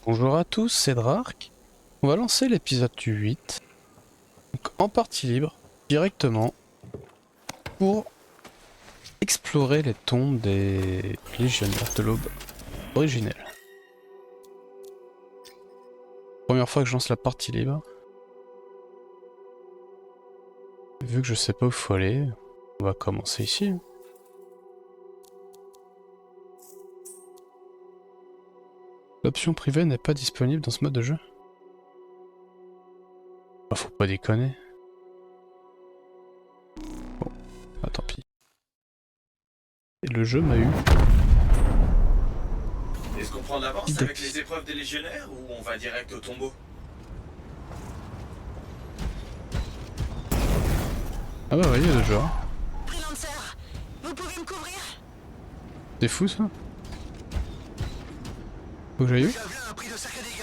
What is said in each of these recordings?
Bonjour à tous, c'est Drark. On va lancer l'épisode 8, donc en partie libre, directement, pour explorer les tombes des légionnaires de l'aube originelle. Première fois que je lance la partie libre. Vu que je sais pas où il faut aller, on va commencer ici. L'option privée n'est pas disponible dans ce mode de jeu. Bah, faut pas déconner. Bon, ah, tant pis. Et le jeu m'a eu. Est-ce qu'on prend d'avance avec les épreuves des légionnaires ou on va direct au tombeau? Ah bah voyez le jeu. Freelancer, vous pouvez me couvrir? C'est fou ça. Faut que j'aille où? Un prix de sacrés dégâts.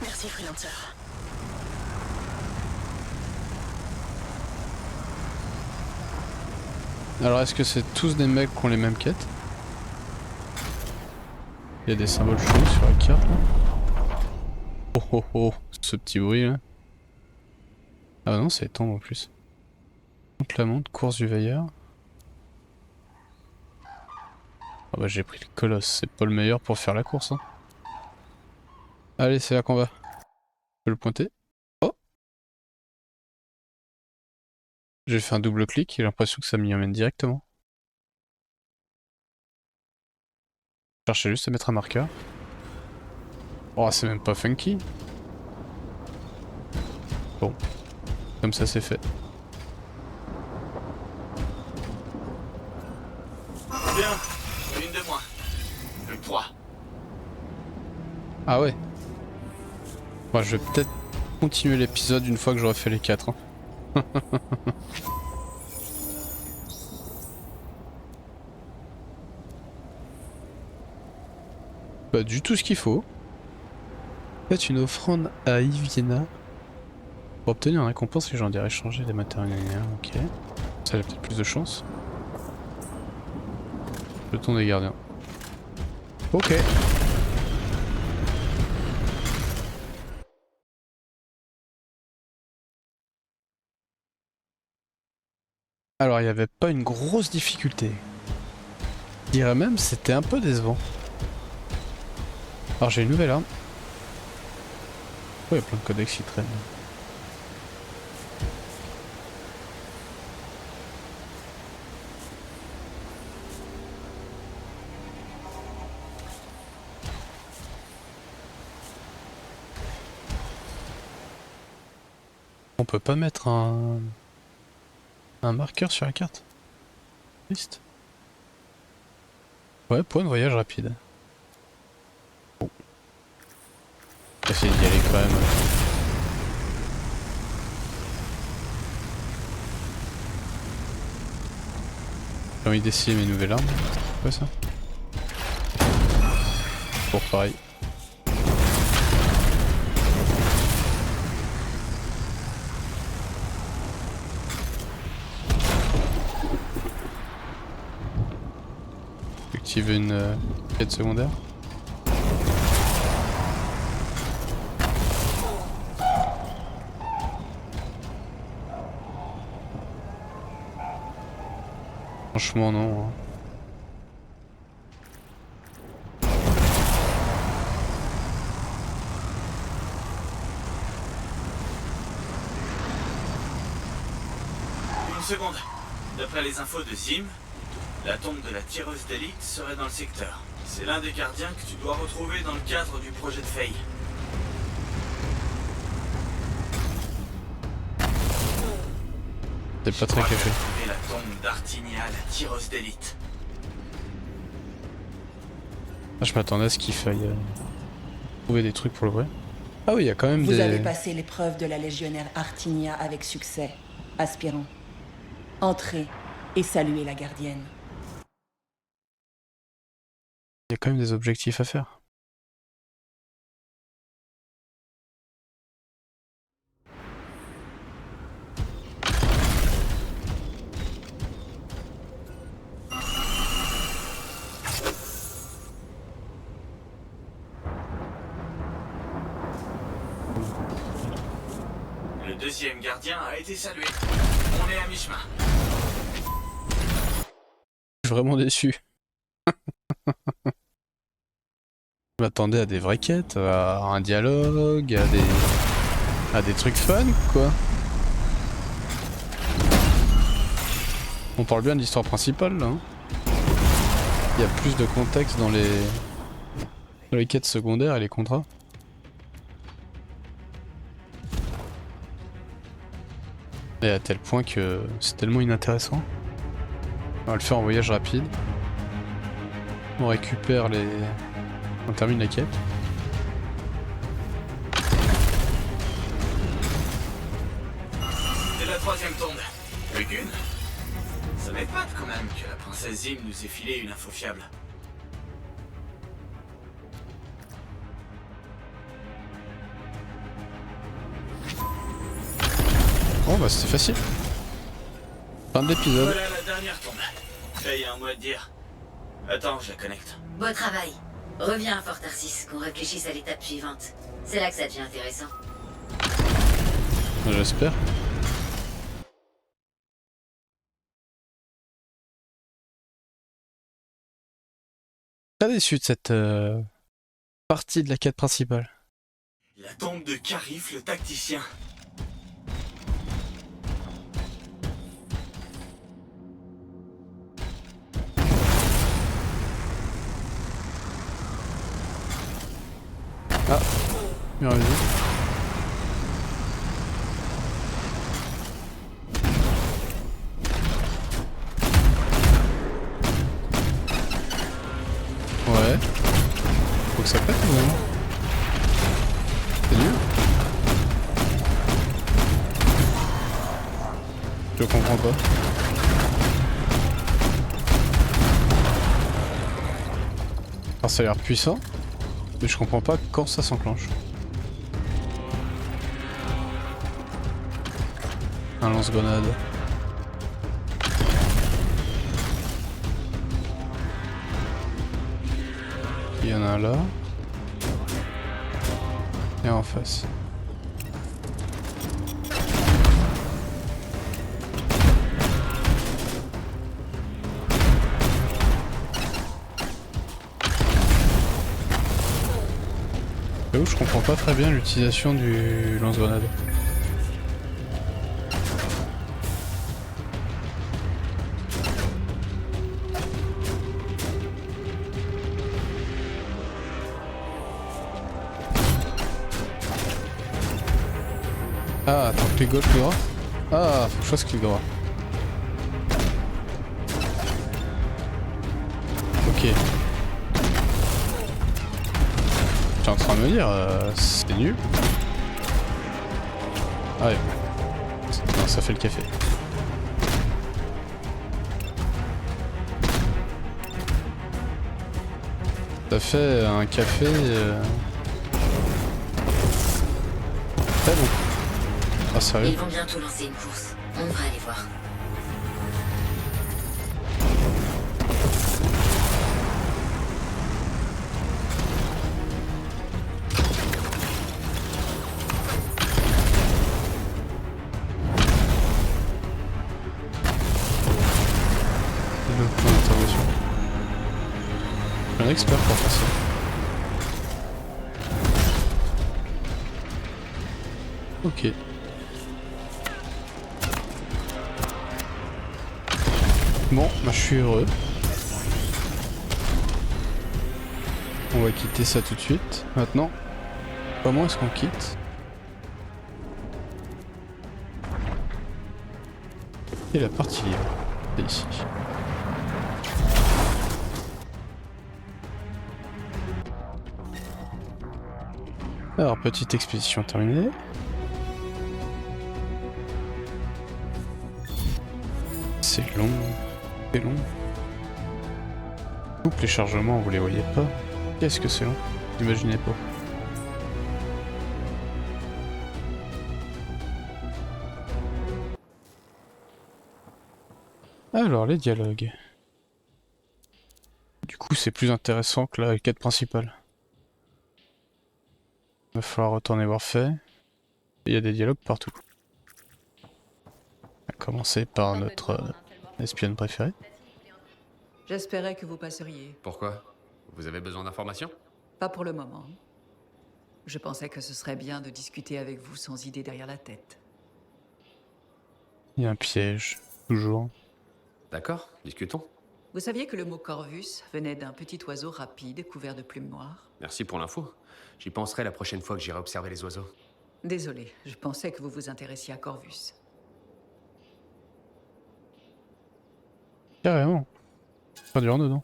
Merci Freelancer. Alors est-ce que c'est tous des mecs qui ont les mêmes quêtes? Il y a des symboles chelous sur la carte là. Oh oh oh, ce petit bruit là. Ah non, c'est étendre en plus. Monte la montre, course du veilleur. Ah bah j'ai pris le colosse, c'est pas le meilleur pour faire la course hein. Allez, c'est là qu'on va. Je peux le pointer. Oh, j'ai fait un double clic et j'ai l'impression que ça m'y emmène directement. Je cherchais juste à mettre un marqueur. Oh, c'est même pas funky. Bon, comme ça c'est fait. Bien, une de moins. Le 3. Ah ouais. Bon, je vais peut-être continuer l'épisode une fois que j'aurai fait les 4. Hein. Pas du tout ce qu'il faut. Faites une offrande à Iviena. Pour obtenir une récompense, les gens diraient changer des matériaux. Ok. Ça a peut-être plus de chance. Le ton des gardiens. Ok. Alors il n'y avait pas une grosse difficulté. Je dirais même c'était un peu décevant. Alors j'ai une nouvelle arme. Oh, il y a plein de codex qui traînent. On peut pas mettre un marqueur sur la carte. Triste. Ouais, point de voyage rapide. Bon. On va essayer d'y aller quand même. J'ai envie d'essayer mes nouvelles armes. C'est quoi ça? Pour pareil. Activer une quête secondaire. Franchement non. Hein. Une seconde. D'après les infos de Zim, la tombe de la tireuse d'élite serait dans le secteur. C'est l'un des gardiens que tu dois retrouver dans le cadre du projet de Faye. C'est pas très caché. Trouver la tombe d'Artinia, la tireuse d'élite. Ah, je m'attendais à ce qu'il faille trouver des trucs pour le vrai. Ah oui, il y a quand même Vous des... avez passé l'épreuve de la légionnaire Artinia avec succès, aspirant. Entrez et saluez la gardienne. Il y a quand même des objectifs à faire. deuxième gardien a été salué. On est à mi-chemin. Je suis vraiment déçu. Je m'attendais à des vraies quêtes, à un dialogue, à des trucs fun, quoi. On parle bien de l'histoire principale, là. Hein. Il y a plus de contexte dans les quêtes secondaires et les contrats. Et à tel point que c'est tellement inintéressant. On va le faire en voyage rapide. On récupère les... On termine la quête. C'est la troisième tombe. Plus qu'une. Ça m'épate quand même que la princesse Zim nous ait filé une info fiable. Oh bah c'était facile. Fin de l'épisode. Voilà la dernière tombe. Là, il y a un mot à te dire. Attends, je la connecte. Beau travail. Reviens à Fort Tarsis, qu'on réfléchisse à l'étape suivante. C'est là que ça devient intéressant. J'espère. Pas déçu de cette partie de la quête principale. La tombe de Karif, le tacticien. Ah, bien vu. Ouais. Faut que ça pète ou non? C'est nul. Je comprends pas. Alors ça a l'air puissant, mais je comprends pas quand ça s'enclenche. Un lance-grenade. Il y en a un là. Et en face. J'avoue, je comprends pas très bien l'utilisation du lance-grenade. Ah, attends, clic gauche, clic droit. Ah, faut que je fasse clic droit. Ok. Tu es en train de me dire, c'est nul. Ah ouais. Non, ça fait le café. Ça fait un café... très bon. Ah sérieux? Ils vont bientôt lancer une course. On devrait aller voir. Le point d'interrogation. Je suis un expert pour faire ça. Ok. Bon, bah je suis heureux. On va quitter ça tout de suite. Maintenant, comment est-ce qu'on quitte? Et la partie libre, c'est ici. Alors, petite expédition terminée. C'est long. C'est long. Oups, les chargements, vous les voyez pas. Qu'est-ce que c'est long? J'imaginais pas. Alors, les dialogues. Du coup, c'est plus intéressant que la quête principale. Il va falloir retourner voir fait. Il y a des dialogues partout. commencer par notre espionne préférée. J'espérais que vous passeriez. Pourquoi? Vous avez besoin d'informations? Pas pour le moment. Je pensais que ce serait bien de discuter avec vous sans idée derrière la tête. Il y a un piège, toujours. D'accord, discutons. Vous saviez que le mot Corvus venait d'un petit oiseau rapide couvert de plumes noires? Merci pour l'info. J'y penserai la prochaine fois que j'irai observer les oiseaux. Désolé, je pensais que vous vous intéressiez à Corvus. Carrément. Pas dur dedans.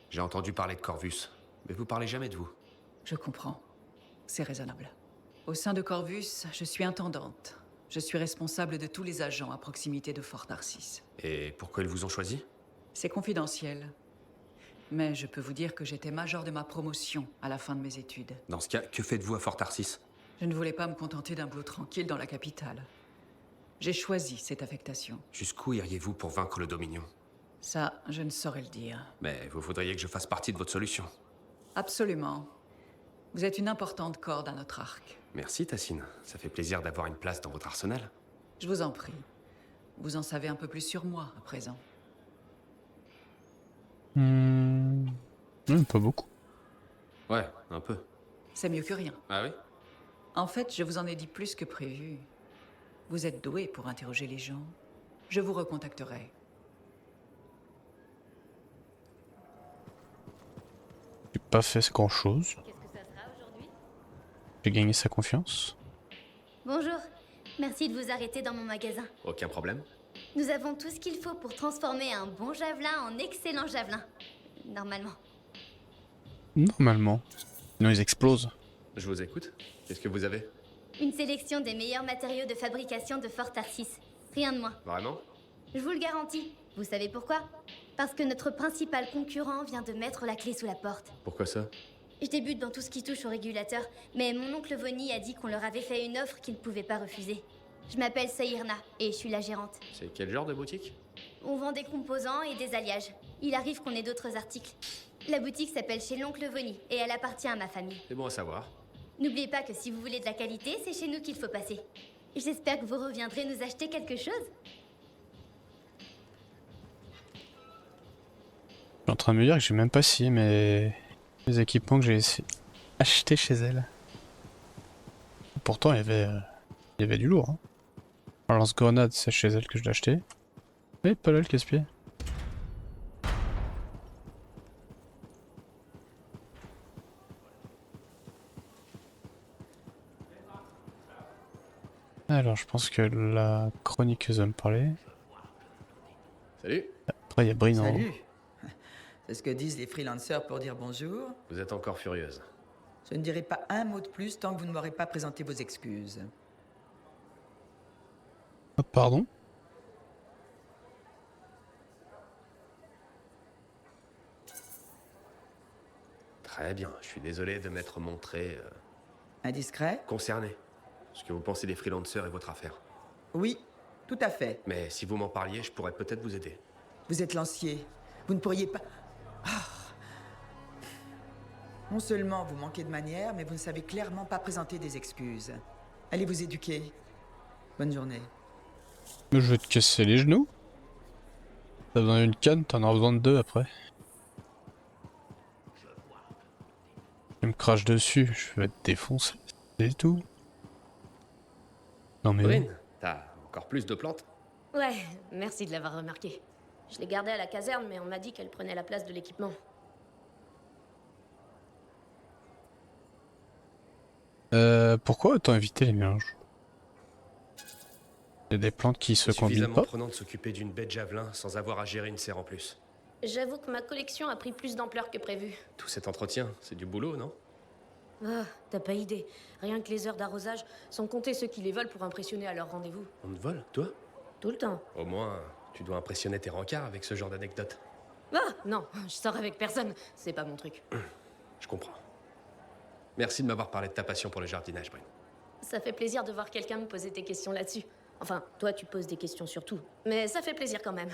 J'ai entendu parler de Corvus, mais vous parlez jamais de vous. Je comprends. C'est raisonnable. Au sein de Corvus, je suis intendante. Je suis responsable de tous les agents à proximité de Fort Narcisse. Et pourquoi ils vous ont choisi? C'est confidentiel. Mais je peux vous dire que j'étais major de ma promotion à la fin de mes études. Dans ce cas, que faites-vous à Fort Narcisse? Je ne voulais pas me contenter d'un boulot tranquille dans la capitale. J'ai choisi cette affectation. Jusqu'où iriez-vous pour vaincre le Dominion? Ça, je ne saurais le dire. Mais vous voudriez que je fasse partie de votre solution. Absolument. Vous êtes une importante corde à notre arc. Merci, Tassine. Ça fait plaisir d'avoir une place dans votre arsenal. Je vous en prie. Vous en savez un peu plus sur moi, à présent. Pas beaucoup. Ouais, un peu. C'est mieux que rien. Ah oui? En fait, je vous en ai dit plus que prévu. Vous êtes doué pour interroger les gens. Je vous recontacterai. J'ai pas fait grand chose. J'ai gagné sa confiance. Bonjour, merci de vous arrêter dans mon magasin. Aucun problème. Nous avons tout ce qu'il faut pour transformer un bon javelin en excellent javelin. Normalement. Normalement. Sinon ils explosent. Je vous écoute. Qu'est-ce que vous avez? Une sélection des meilleurs matériaux de fabrication de Fort Narcisse. Rien de moins. Vraiment? Je vous le garantis. Vous savez pourquoi? Parce que notre principal concurrent vient de mettre la clé sous la porte. Pourquoi ça? Je débute dans tout ce qui touche au régulateur, mais mon oncle Vonny a dit qu'on leur avait fait une offre qu'ils ne pouvaient pas refuser. Je m'appelle Saïrna et je suis la gérante. C'est quel genre de boutique? On vend des composants et des alliages. Il arrive qu'on ait d'autres articles. La boutique s'appelle chez l'oncle Vonny et elle appartient à ma famille. C'est bon à savoir. N'oubliez pas que si vous voulez de la qualité, c'est chez nous qu'il faut passer. J'espère que vous reviendrez nous acheter quelque chose. Je suis en train de me dire que j'ai même pas scié mes équipements que j'ai achetés chez elle. Pourtant il y avait du lourd. Hein. Un lance-grenade, c'est chez elle que je l'ai acheté. Mais pas là le casse-pied. Alors je pense que la chroniqueuse va me parler. Salut. Après il y a Brin en haut. Salut. C'est ce que disent les freelancers pour dire bonjour. Vous êtes encore furieuse. Je ne dirai pas un mot de plus tant que vous ne m'aurez pas présenté vos excuses. Oh, pardon? Très bien, je suis désolé de m'être montré Indiscret? concerné. Ce que vous pensez des freelancers est votre affaire. Oui, tout à fait. Mais si vous m'en parliez, je pourrais peut-être vous aider. Vous êtes lancier. Vous ne pourriez pas... Ah. Non seulement vous manquez de manières, mais vous ne savez clairement pas présenter des excuses. Allez vous éduquer. Bonne journée. Je vais te casser les genoux. T'as besoin d'une canne, t'en as besoin de deux après. Tu me craches dessus, je vais te défoncer. C'est tout. Non mais... Bryn, t'as encore plus de plantes? Ouais, merci de l'avoir remarqué. Je l'ai gardée à la caserne, mais on m'a dit qu'elle prenait la place de l'équipement. Pourquoi autant éviter les mélanges? Il y a des plantes qui se combinent suffisamment pas. prenant de s'occuper d'une bête javelin sans avoir à gérer une serre en plus. J'avoue que ma collection a pris plus d'ampleur que prévu. Tout cet entretien, c'est du boulot, non? Ah, t'as pas idée. Rien que les heures d'arrosage, sans compter ceux qui les volent pour impressionner à leur rendez-vous. On te vole, toi? Tout le temps. Au moins, tu dois impressionner tes rencarts avec ce genre d'anecdote. Ah, non, je sors avec personne. C'est pas mon truc. Je comprends. Merci de m'avoir parlé de ta passion pour le jardinage, Bryn. Ça fait plaisir de voir quelqu'un me poser des questions là-dessus. Enfin, toi, tu poses des questions sur tout. Mais ça fait plaisir quand même.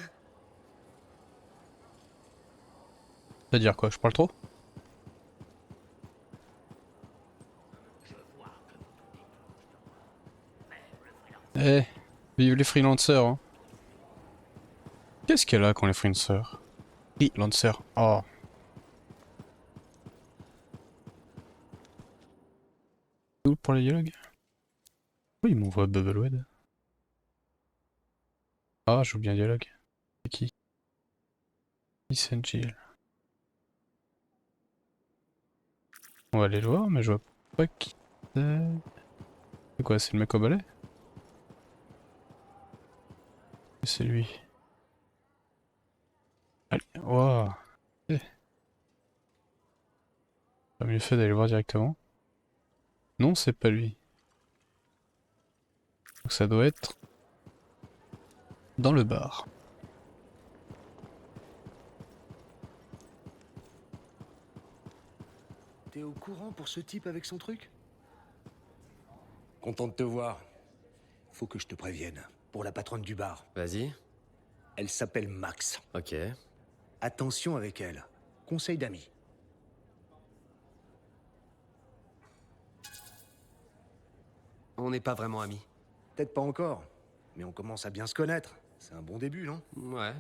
C'est-à-dire quoi, je parle trop? Eh, vive les freelancers, hein. Qu'est-ce qu'elle a quand les Freelancers? Oui, Lancer. Oh. Où pour les dialogues? Oui, il m'envoie Bubbleweed. Ah, j'ai oublié un dialogue. C'est qui? Essential. On va aller le voir, mais je vois pas qui c'est. C'est quoi, c'est le mec au balai? C'est lui. Allez, waouh. Pas mieux fait d'aller le voir directement. Non, c'est pas lui. Donc ça doit être dans le bar. T'es au courant pour ce type avec son truc? Content de te voir. Faut que je te prévienne. Pour la patronne du bar. Vas-y. Elle s'appelle Max. Ok. Attention avec elle. Conseil d'amis. On n'est pas vraiment amis. Peut-être pas encore. Mais on commence à bien se connaître. C'est un bon début, non? Ouais.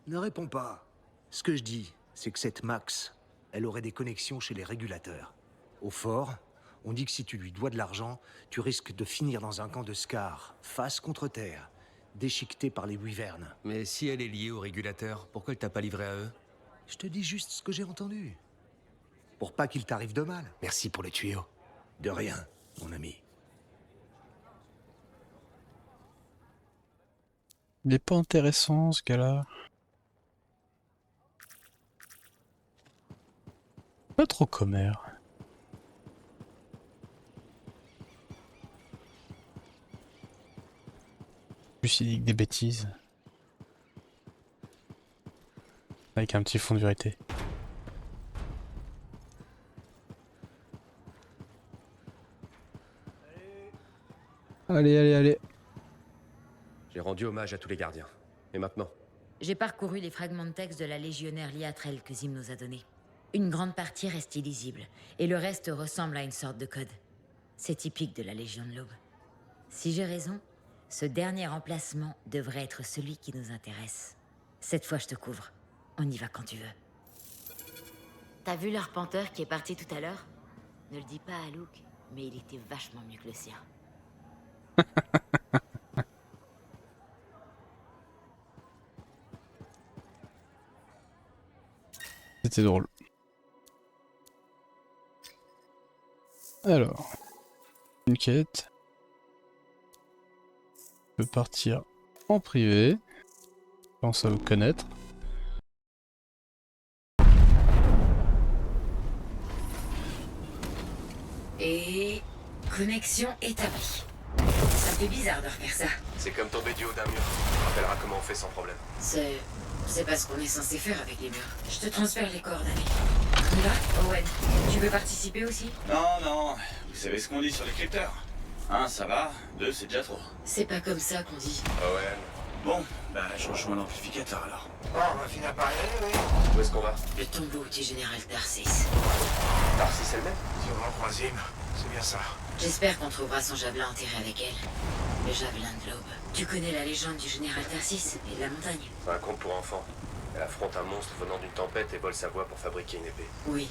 Ne réponds pas. Ce que je dis, c'est que cette Max, elle aurait des connexions chez les régulateurs. Au fort, on dit que si tu lui dois de l'argent, tu risques de finir dans un camp de Scar, face contre terre, déchiqueté par les wyvernes. Mais si elle est liée aux régulateurs, pourquoi elle t'a pas livré à eux? Je te dis juste ce que j'ai entendu. Pour pas qu'il t'arrive de mal. Merci pour les tuyaux. De rien, mon ami. Il est pas intéressant ce gars-là. Pas trop commère. Plus il dit que des bêtises. Avec un petit fond de vérité. Allez, allez, allez. J'ai rendu hommage à tous les gardiens. Et maintenant? J'ai parcouru les fragments de texte de la légionnaire Liatrell que Zim nous a donnés. Une grande partie reste illisible, et le reste ressemble à une sorte de code. C'est typique de la Légion de l'Aube. Si j'ai raison, ce dernier emplacement devrait être celui qui nous intéresse. Cette fois, je te couvre. On y va quand tu veux. T'as vu l'arpenteur qui est parti tout à l'heure? Ne le dis pas à Luke, mais il était vachement mieux que le sien. C'était drôle. Alors, une quête. Je peux partir en privé. Je pense à vous connaître. Et... connexion établie. Ça fait bizarre de refaire ça. C'est comme tomber du haut d'un mur. Tu te rappelleras comment on fait sans problème. C'est pas ce qu'on est censé faire avec les murs. Je te transfère les coordonnées. On y va, Owen? Tu veux participer aussi? Non, non. Vous savez ce qu'on dit sur les crypteurs? 1, ça va. 2, c'est déjà trop. C'est pas comme ça qu'on dit. Owen. Bon, bah je rejoins l'amplificateur alors. Bon, on va finir par y aller, oui. Où est-ce qu'on va? Le tombeau du général Tarsis. Tarsis elle-même? Sûrement troisième. C'est bien ça. J'espère qu'on trouvera son javelin enterré avec elle. Le javelin de l'Aube. Tu connais la légende du général Tarsis et de la montagne? Un conte pour enfants. Elle affronte un monstre venant d'une tempête et vole sa voix pour fabriquer une épée. Oui.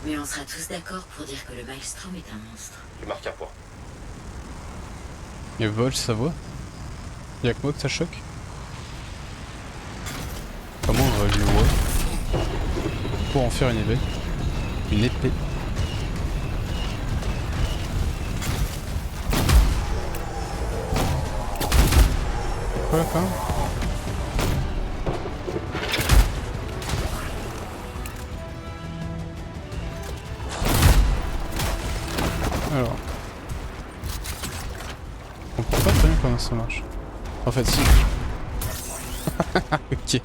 Mais on sera tous d'accord pour dire que le Maelstrom est un monstre. Tu marques un point. Il vole sa voix. Y'a que moi que ça choque. Comment on va le voix pour en faire une épée? Une épée. Voilà quand même. Alors. Je comprends pas très bien comment ça marche. En fait si. Ok.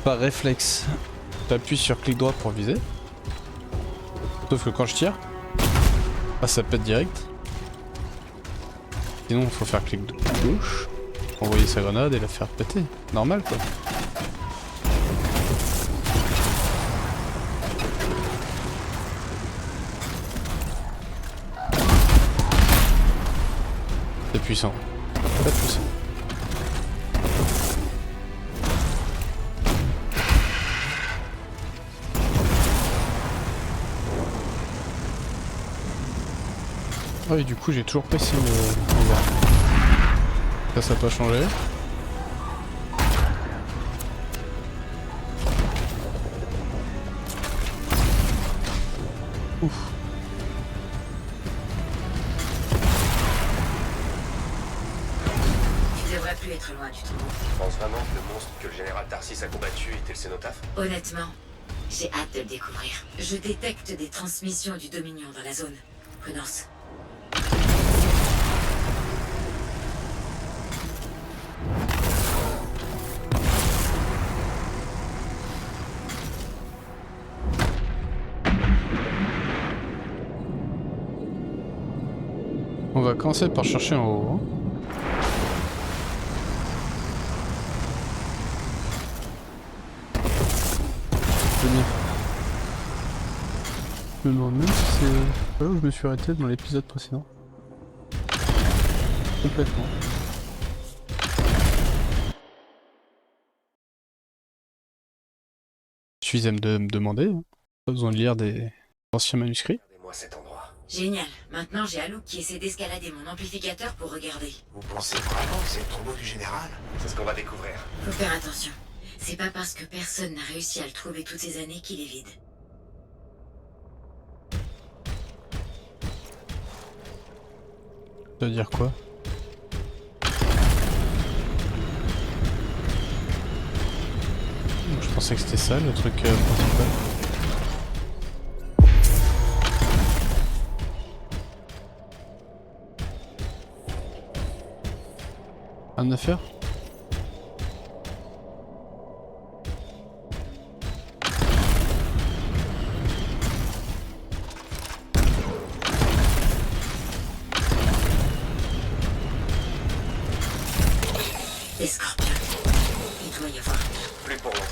Par réflexe, j'appuie sur clic droit pour viser. Sauf que quand je tire, ah, ça pète direct. Sinon il faut faire clic gauche, envoyer sa grenade et la faire péter. Normal quoi. C'est puissant. Pas puissant. Ah et du coup j'ai toujours pas essayé le verre. Ça n'a pas changé. Ouf. Tu devrais plus être loin du trou. Tu penses vraiment que le monstre que le général Tarsis a combattu était le cénotaphe? Honnêtement, j'ai hâte de le découvrir. Je détecte des transmissions du Dominion dans la zone. Prudence. On va commencer par chercher en haut. C'est bien. Je me demande même si c'est là où je me suis arrêté dans l'épisode précédent. Complètement. Suffisait de me demander. Hein. Pas besoin de lire des anciens manuscrits. Regardez-moi cet endroit. Génial. Maintenant, j'ai Alouk qui essaie d'escalader mon amplificateur pour regarder. Vous pensez vraiment que c'est le tombeau du général? C'est ce qu'on va découvrir. Faut faire attention. C'est pas parce que personne n'a réussi à le trouver toutes ces années qu'il est vide. Ça veut dire quoi? Je pensais que c'était ça le truc principal. Rien à faire? Des scorpions. Il doit y avoir. Plus pour longtemps.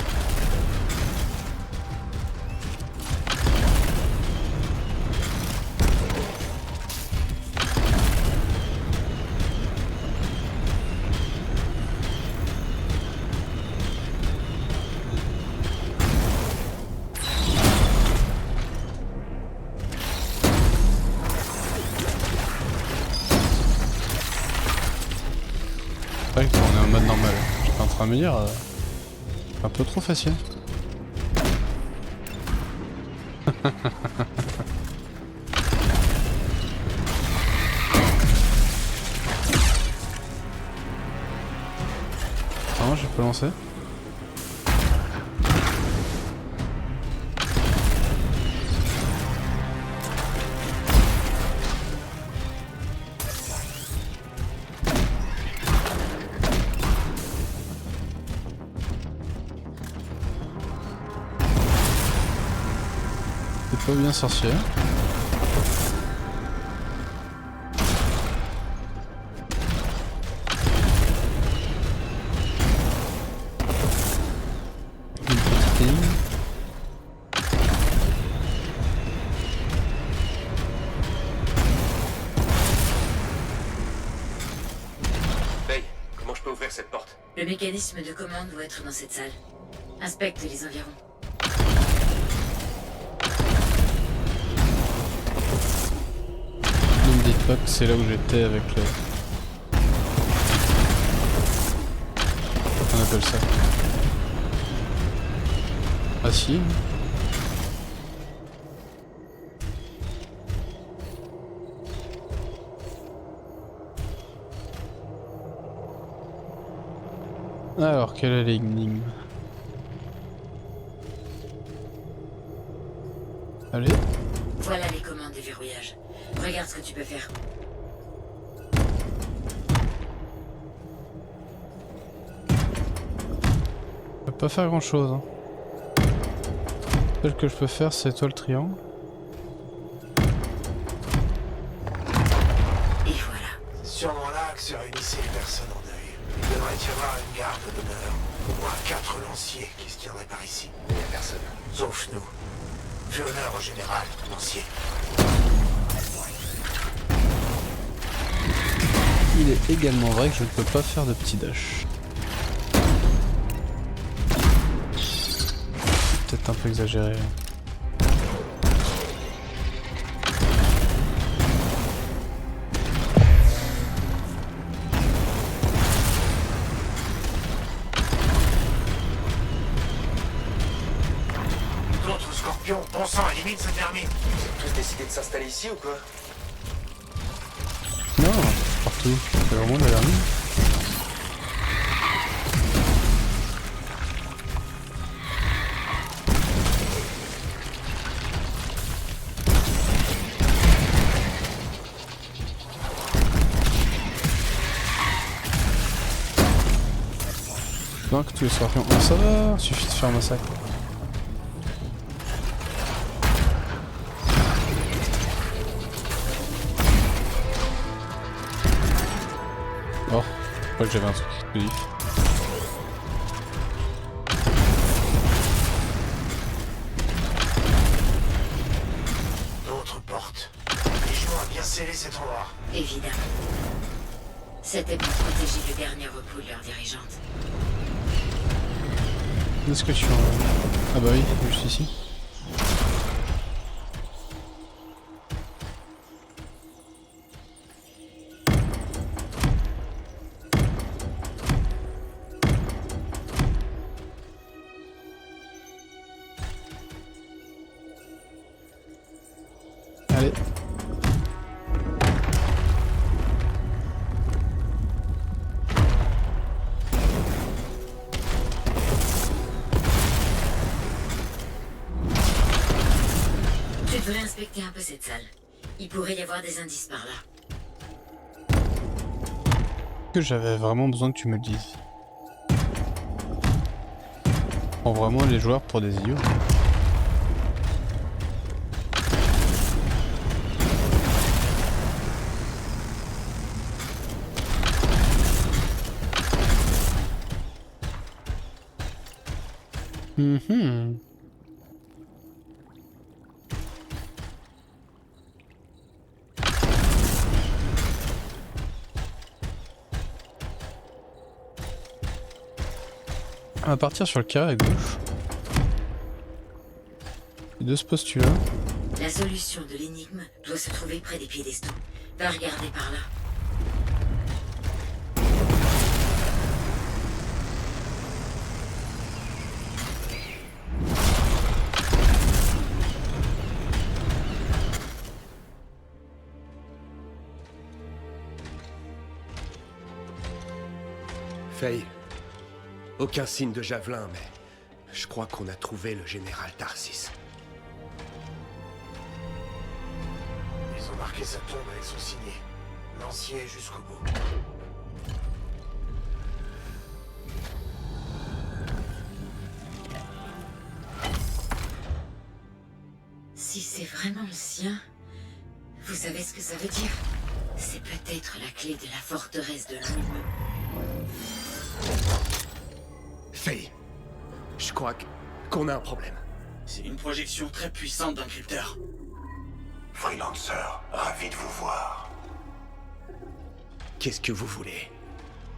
C'est vrai qu'on est en mode normal. J'étais en train de me dire... un peu trop facile. Ah, j'ai pas lancé. C'est pas bien sorcier. Une petite ligne. Hey, comment je peux ouvrir cette porte? Le mécanisme de commande doit être dans cette salle. Inspecte les environs. Ne me dites pas que c'est là où j'étais avec le... On appelle ça. Ah si. Alors, quelle est l'énigme? Allez. Voilà les commandes de verrouillage. Regarde ce que tu peux faire. Je peux pas faire grand chose. Hein. Celle que je peux faire, c'est toi le triangle. Et voilà. C'est sûrement là que se réunissaient les personnes en deuil. Il devrait y avoir une garde d'honneur. Au moins 4 lanciers qui se tiendraient par ici. Il n'y a personne. Sauf nous. Fais honneur au général, lancier. Il est également vrai que je ne peux pas faire de petit dash. Peut-être un peu exagéré. Pion, bon sang, élimine cette vermine. Vous avez tous décidé de s'installer ici ou quoi? Non, partout. C'est vraiment de la vermine. Donc tous les scorpions. Oh, ça va, suffit de faire un massacre. Oh, je crois que j'avais un truc explosif. D'autres portes. Légion a bien scellé cet endroit. Évidemment. C'était pour protéger le dernier repos de leur dirigeante. Est-ce que tu en... Ah bah oui, juste ici. Allez. Tu devrais inspecter un peu cette salle. Il pourrait y avoir des indices par là. Que j'avais vraiment besoin que tu me le dises. Prends vraiment les joueurs pour des idiots. On va partir sur le carré à gauche. Et de ce postulat. La solution de l'énigme doit se trouver près des piédestaux. Va regarder par là. Faye, aucun signe de javelin, mais je crois qu'on a trouvé le général Tarsis. Ils ont marqué sa tombe avec son signet. Lancier jusqu'au bout. Si c'est vraiment le sien, vous savez ce que ça veut dire? C'est peut-être la clé de la forteresse de l'ombre. Faye, je crois qu'on a un problème. C'est une projection très puissante d'un crypteur. Freelancer, ravi de vous voir. Qu'est-ce que vous voulez?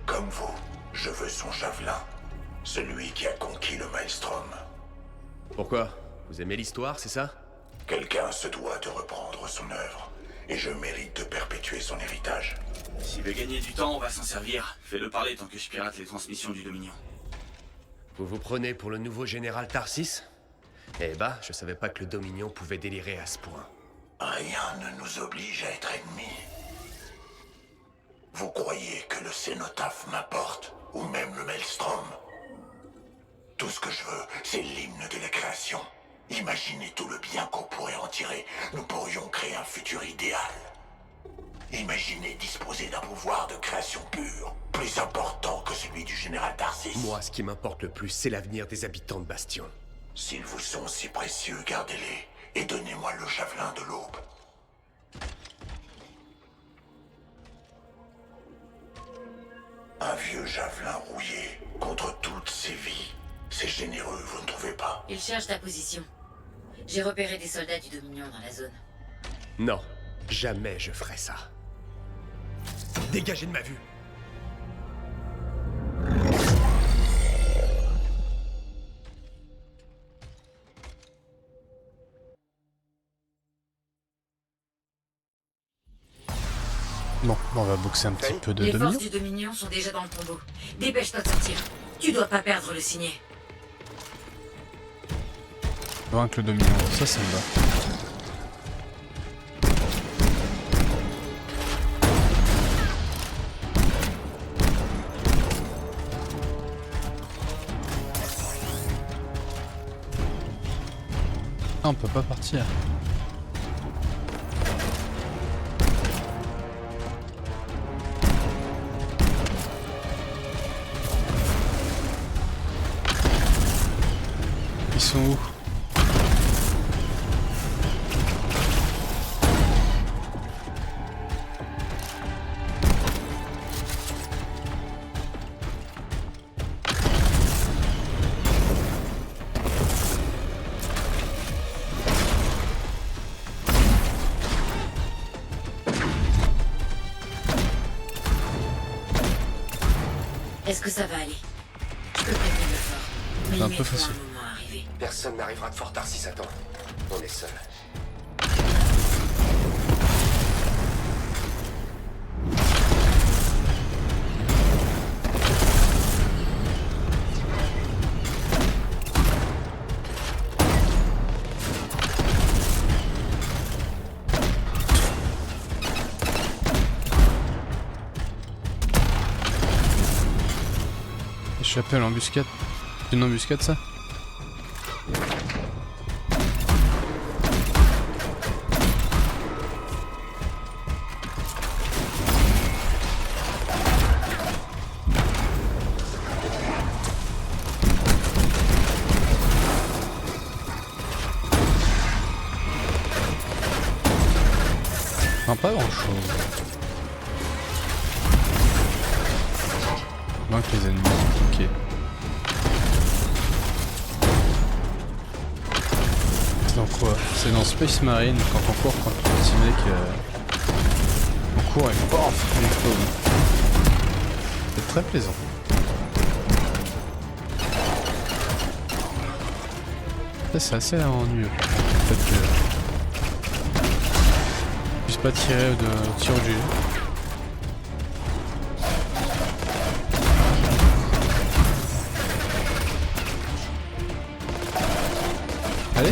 Comme vous, je veux son javelin. Celui qui a conquis le Maelstrom. Pourquoi? Vous aimez l'histoire, c'est ça? Quelqu'un se doit de reprendre son œuvre. Et je mérite de perpétuer son héritage. S'il veut gagner du temps, on va s'en servir. Fais-le parler tant que je pirate les transmissions du Dominion. Vous vous prenez pour le nouveau général Tarsis? Eh bah, je savais pas que le Dominion pouvait délirer à ce point. Rien ne nous oblige à être ennemis. Vous croyez que le cénotaphe m'importe? Ou même le Maelstrom? Tout ce que je veux, c'est l'hymne de la création. Imaginez tout le bien qu'on pourrait en tirer. Nous pourrions créer un futur idéal. Imaginez disposer d'un pouvoir de création pure, plus important que celui du général Tarsis. Moi, ce qui m'importe le plus, c'est l'avenir des habitants de Bastion. S'ils vous sont si précieux, gardez-les et donnez-moi le javelin de l'aube. Un vieux javelin rouillé contre toutes ses vies. C'est généreux, vous ne trouvez pas? Il cherche ta position. J'ai repéré des soldats du Dominion dans la zone. Non, jamais je ferai ça. Dégagez de ma vue. Bon, on va boxer un petit peu de Les Dominion. forces du Dominion sont déjà dans le tombeau. Dépêche-toi de sortir. Tu dois pas perdre le signet. Vaincre le Dominion, ça me va. Ah, on peut pas partir. Ils sont où? Est-ce que ça va aller? Je peux prévenir le fort. Mais C'est un il peu m'est faut facile. un moment arrivé. Personne n'arrivera de Fort Tarsis à temps. On est seul. Échapper à l'embuscade. C'est une embuscade ça? Non, pas grand chose. Vaincre les ennemis, ok. C'est dans quoi? C'est dans Space Marine quand on court contre le petit mec. On court et paf, il explose. C'est très plaisant. Ça, c'est assez ennuyeux. Le fait que je puisse pas tirer de tir au gilet. Allez!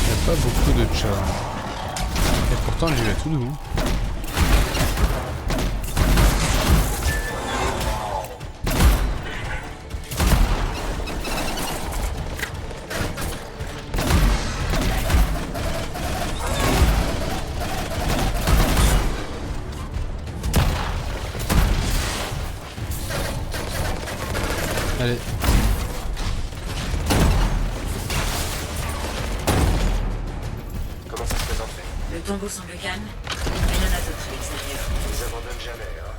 Il n'y a pas beaucoup de charme. Et pourtant j'y vais tout doux. Allez. Comment ça se présenterait? Le tombeau semble calme, mais il y en a d'autres à l'extérieur. Ils abandonnent jamais, hein.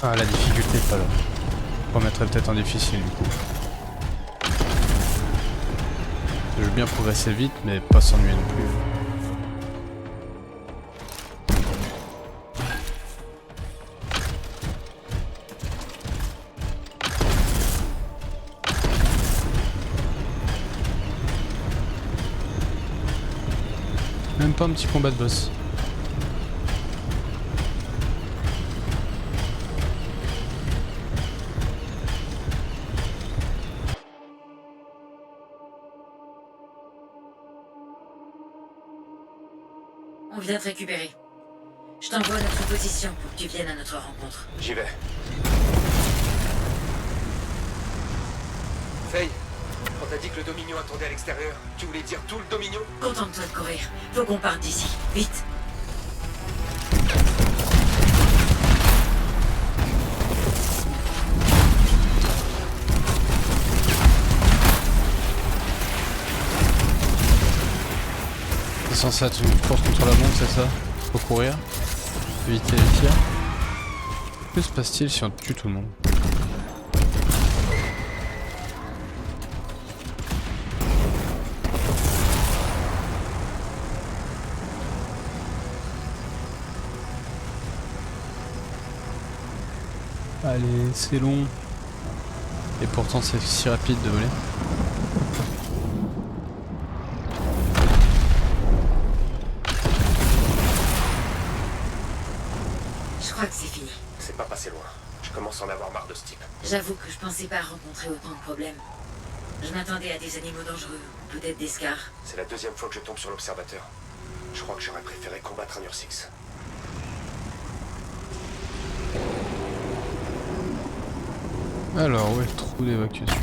Ah, la difficulté est pas là. On remettrait peut-être en difficile du coup. Je veux bien progresser vite, mais pas s'ennuyer non plus. Même pas un petit combat de boss. On vient te récupérer. Je t'envoie notre position pour que tu viennes à notre rencontre. J'y vais. Faye, quand t'as dit que le Dominion attendait à l'extérieur, tu voulais dire tout le Dominion? Contente-toi de courir. Faut qu'on parte d'ici. Vite. C'est censé être une course contre la montre, c'est ça? Faut courir, éviter les tirs. Que se passe-t-il si on tue tout le monde? Allez, c'est long. Et pourtant c'est si rapide de voler. Je crois que c'est fini. C'est pas passé loin. Je commence à en avoir marre de ce type. J'avoue que je pensais pas rencontrer autant de problèmes. Je m'attendais à des animaux dangereux, ou peut-être des scars. C'est la deuxième fois que je tombe sur l'observateur. Je crois que j'aurais préféré combattre un Ursix. Alors, où est le trou d'évacuation?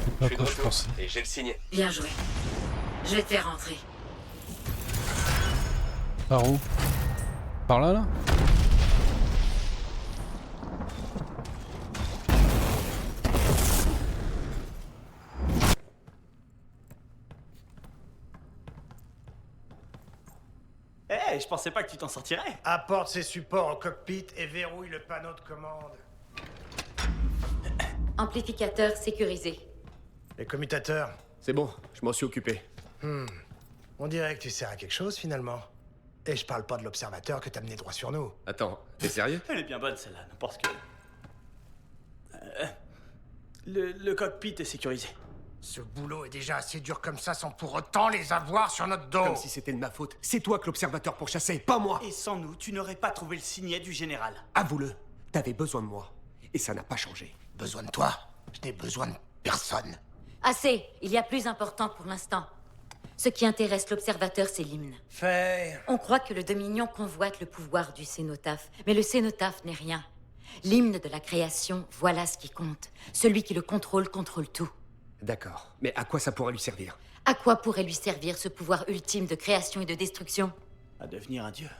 C'est pas quoi je pensais. Et j'ai le signé. Bien joué. Je vais te faire rentrer. Par où? Par là, là? Eh, je pensais pas que tu t'en sortirais. Apporte ses supports au cockpit et verrouille le panneau de commande. Amplificateur sécurisé. Les commutateurs? C'est bon, je m'en suis occupé. On dirait que tu sers à quelque chose finalement. Et je parle pas de l'observateur que t'as mené droit sur nous. Attends, t'es sérieux? Elle est bien bonne celle-là, n'importe que... Le cockpit est sécurisé. Ce boulot est déjà assez dur comme ça sans pour autant les avoir sur notre dos. Comme si c'était de ma faute. C'est toi que l'observateur pourchassait, pas moi. Et sans nous, tu n'aurais pas trouvé le signet du général. Avoue-le, t'avais besoin de moi. Et ça n'a pas changé. Besoin de toi? Je n'ai besoin de personne. Assez. Il y a plus important pour l'instant. Ce qui intéresse l'observateur, c'est l'hymne. Faye. On croit que le Dominion convoite le pouvoir du cénotaphe, mais le cénotaphe n'est rien. L'hymne de la création, voilà ce qui compte. Celui qui le contrôle tout. D'accord, mais à quoi ça pourrait lui servir? À quoi pourrait lui servir ce pouvoir ultime de création et de destruction? À devenir un dieu.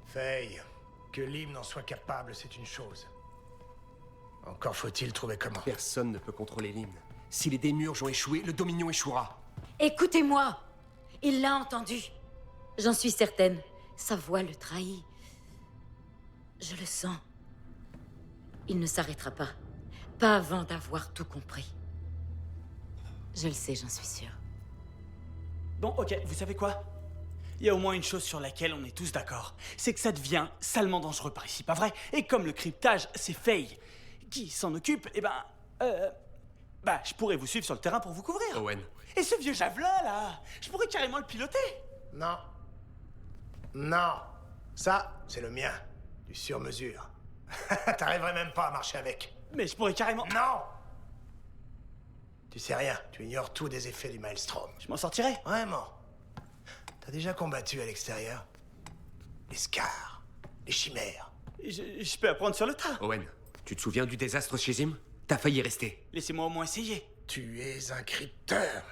Faye, que l'hymne en soit capable, c'est une chose. Encore faut-il trouver comment. Personne ne peut contrôler l'hymne. Si les démiurges ont échoué, le Dominion échouera. Écoutez-moi! Il l'a entendu. J'en suis certaine. Sa voix le trahit. Je le sens. Il ne s'arrêtera pas. Pas avant d'avoir tout compris. Je le sais, j'en suis sûre. Bon, ok, vous savez quoi? Il y a au moins une chose sur laquelle on est tous d'accord. C'est que ça devient salement dangereux par ici, pas vrai? Et comme le cryptage, c'est Faye qui s'en occupe, je pourrais vous suivre sur le terrain pour vous couvrir. Owen. Et ce vieux javelin, là, je pourrais carrément le piloter. Non. Non. Ça, c'est le mien. Du sur-mesure. T'arriverais même pas à marcher avec. Mais je pourrais carrément... Non! Tu sais rien. Tu ignores tout des effets du Maelstrom. Je m'en sortirai. Vraiment. T'as déjà combattu à l'extérieur? Les scars. Les chimères. Je peux apprendre sur le tas. Owen, tu te souviens du désastre chez Zim? T'as failli y rester. Laissez-moi au moins essayer. Tu es un crypteur.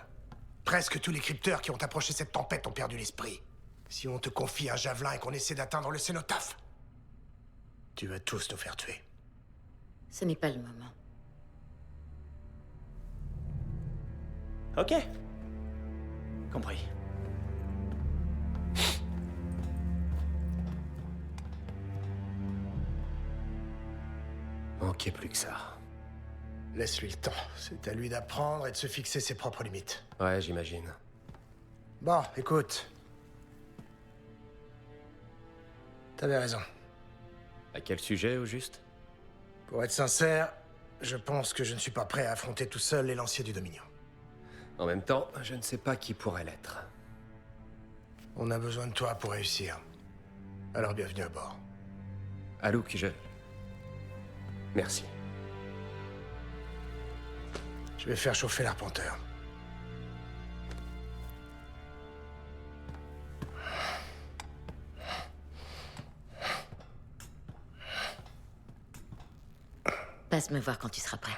Presque tous les crypteurs qui ont approché cette tempête ont perdu l'esprit. Si on te confie un javelin et qu'on essaie d'atteindre le cénotaphe, tu vas tous nous faire tuer. Ce n'est pas le moment. Ok. Compris. Manquait plus que ça. Laisse-lui le temps. C'est à lui d'apprendre et de se fixer ses propres limites. Ouais, j'imagine. Bon, écoute. T'avais raison. À quel sujet, au juste? Pour être sincère, je pense que je ne suis pas prêt à affronter tout seul les lanciers du Dominion. En même temps, je ne sais pas qui pourrait l'être. On a besoin de toi pour réussir. Alors bienvenue à bord. Alouk, Merci. Je vais faire chauffer l'arpenteur. Passe me voir quand tu seras prêt.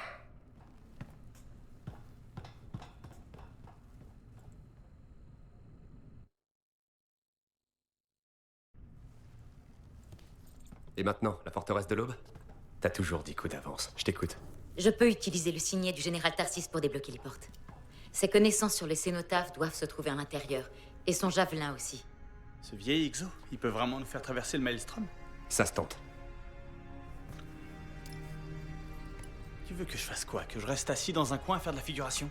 Et maintenant, la forteresse de l'Aube? T'as toujours dit coup d'avance. Je t'écoute. Je peux utiliser le signet du général Tarsis pour débloquer les portes. Ses connaissances sur les cénotaphes doivent se trouver à l'intérieur. Et son javelin aussi. Ce vieil Exo, il peut vraiment nous faire traverser le Maelstrom? Ça se tente. Tu veux que je fasse quoi? Que je reste assis dans un coin à faire de la figuration?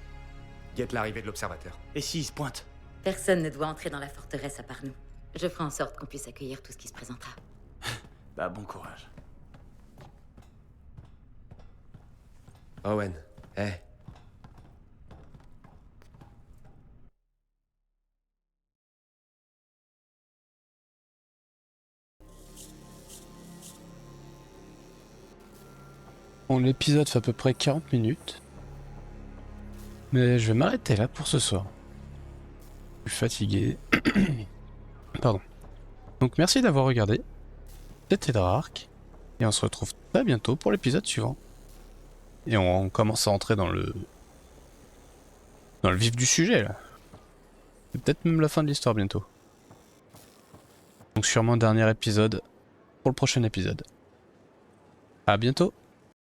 Guette l'arrivée de l'observateur. Et s'il se pointe? Personne ne doit entrer dans la forteresse à part nous. Je ferai en sorte qu'on puisse accueillir tout ce qui se présentera. Bah, bon courage. Owen, hé. Bon, l'épisode fait à peu près 40 minutes. Mais je vais m'arrêter là pour ce soir. Je suis fatigué. Pardon. Donc merci d'avoir regardé. C'était Draark. Et on se retrouve très bientôt pour l'épisode suivant. Et on commence à entrer dans le vif du sujet là. C'est peut-être même la fin de l'histoire bientôt. Donc sûrement dernier épisode pour le prochain épisode. À bientôt.